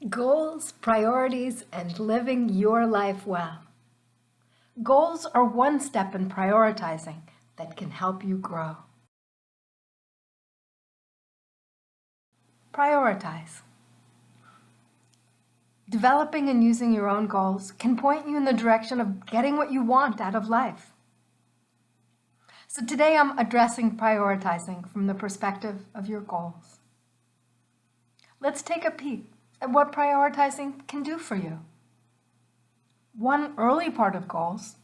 Goals, priorities, and living your life well. Goals are one step in prioritizing that can help you grow. Prioritize. Developing and using your own goals can point you in the direction of getting what you want out of life. So today I'm addressing prioritizing from the perspective of your goals. Let's take a peek at what prioritizing can do for you. One early part of goals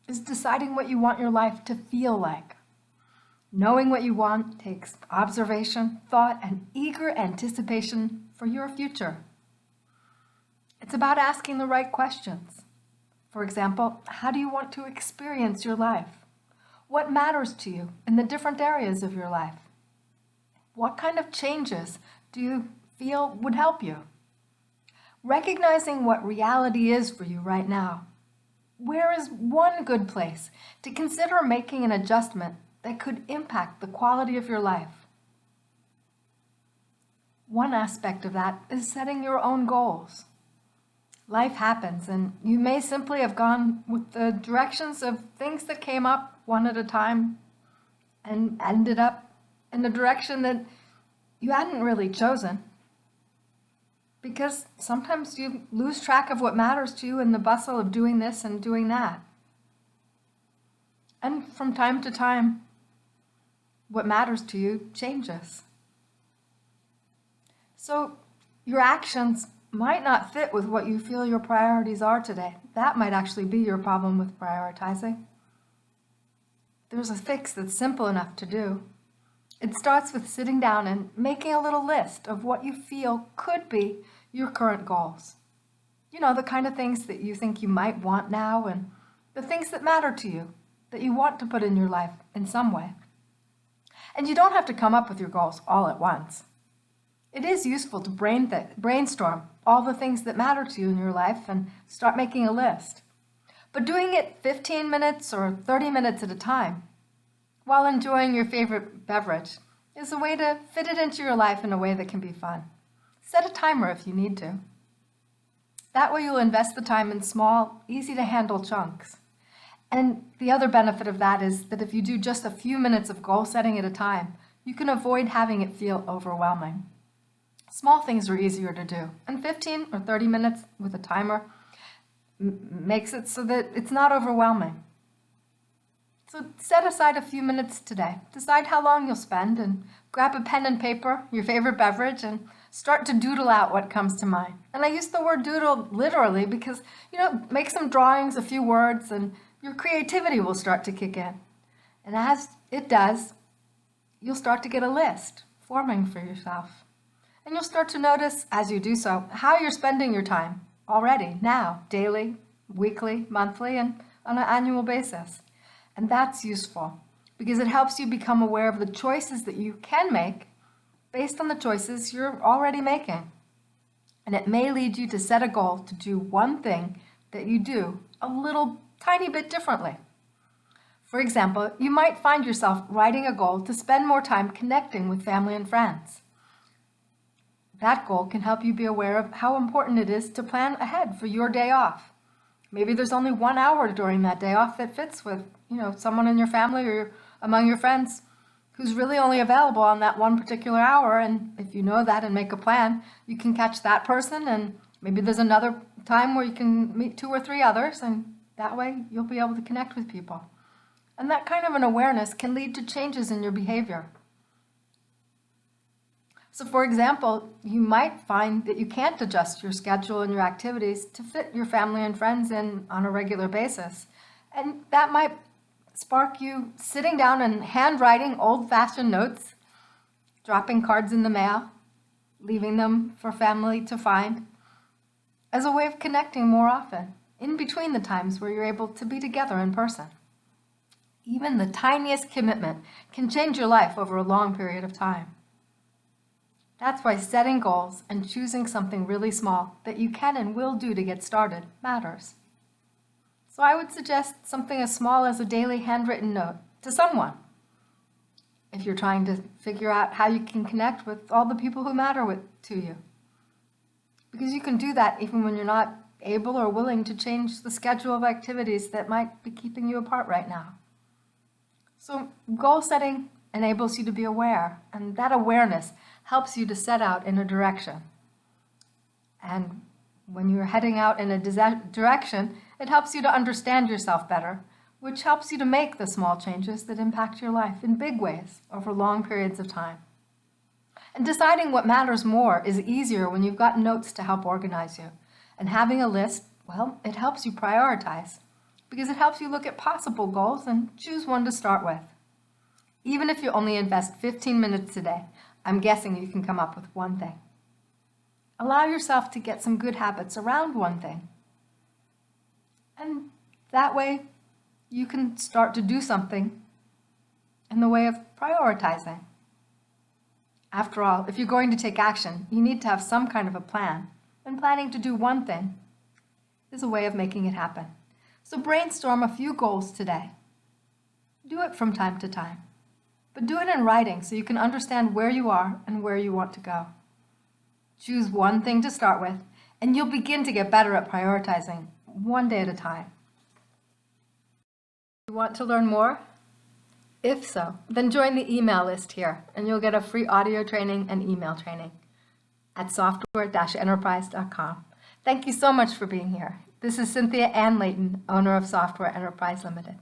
is deciding what you want your life to feel like. Knowing what you want takes observation, thought, and eager anticipation for your future. It's about asking the right questions. For example, how do you want to experience your life? What matters to you in the different areas of your life? What kind of changes do you feel would help you? Recognizing what reality is for you right now. Where is one good place to consider making an adjustment that could impact the quality of your life? One aspect of that is setting your own goals. Life happens, and you may simply have gone with the directions of things that came up one at a time and ended up in a direction that you hadn't really chosen. Because sometimes you lose track of what matters to you in the bustle of doing this and doing that. And from time to time, what matters to you changes. So your actions might not fit with what you feel your priorities are today. That might actually be your problem with prioritizing. There's a fix that's simple enough to do. It starts with sitting down and making a little list of what you feel could be your current goals. You know, the kind of things that you think you might want now and the things that matter to you, that you want to put in your life in some way. And you don't have to come up with your goals all at once. It is useful to brainstorm all the things that matter to you in your life and start making a list. But doing it 15 minutes or 30 minutes at a time, while enjoying your favorite beverage, is a way to fit it into your life in a way that can be fun. Set a timer if you need to. That way you'll invest the time in small, easy-to-handle chunks. And the other benefit of that is that if you do just a few minutes of goal setting at a time, you can avoid having it feel overwhelming. Small things are easier to do, and 15 or 30 minutes with a timer makes it so that it's not overwhelming. So set aside a few minutes today. Decide how long you'll spend and grab a pen and paper, your favorite beverage, and start to doodle out what comes to mind. And I use the word doodle literally because, make some drawings, a few words, and your creativity will start to kick in. And as it does, you'll start to get a list forming for yourself. And you'll start to notice, as you do so, how you're spending your time already, now, daily, weekly, monthly, and on an annual basis. And that's useful because it helps you become aware of the choices that you can make based on the choices you're already making. And it may lead you to set a goal to do one thing that you do a little tiny bit differently. For example, you might find yourself writing a goal to spend more time connecting with family and friends. That goal can help you be aware of how important it is to plan ahead for your day off. Maybe there's only 1 hour during that day off that fits with, someone in your family or among your friends who's really only available on that one particular hour. And if you know that and make a plan, you can catch that person, and maybe there's another time where you can meet 2 or 3 others, and that way you'll be able to connect with people. And that kind of an awareness can lead to changes in your behavior. So for example, you might find that you can't adjust your schedule and your activities to fit your family and friends in on a regular basis. And that might spark you sitting down and handwriting old-fashioned notes, dropping cards in the mail, leaving them for family to find, as a way of connecting more often, in between the times where you're able to be together in person. Even the tiniest commitment can change your life over a long period of time. That's why setting goals and choosing something really small that you can and will do to get started matters. So I would suggest something as small as a daily handwritten note to someone. If you're trying to figure out how you can connect with all the people who matter to you. because you can do that even when you're not able or willing to change the schedule of activities that might be keeping you apart right now. So goal setting enables you to be aware, and that awareness helps you to set out in a direction. And when you're heading out in a direction, it helps you to understand yourself better, which helps you to make the small changes that impact your life in big ways over long periods of time. And deciding what matters more is easier when you've got notes to help organize you. And having a list, well, it helps you prioritize because it helps you look at possible goals and choose one to start with. Even if you only invest 15 minutes a day, I'm guessing you can come up with one thing. Allow yourself to get some good habits around one thing. And that way, you can start to do something in the way of prioritizing. After all, if you're going to take action, you need to have some kind of a plan, and planning to do one thing is a way of making it happen. So brainstorm a few goals today. Do it from time to time, but do it in writing so you can understand where you are and where you want to go. Choose one thing to start with, and you'll begin to get better at prioritizing one day at a time. You want to learn more? If so, then join the email list here, and you'll get a free audio training and email training at software-enterprise.com. Thank you so much for being here. This is Cynthia Ann Layton, owner of Software Enterprise Limited.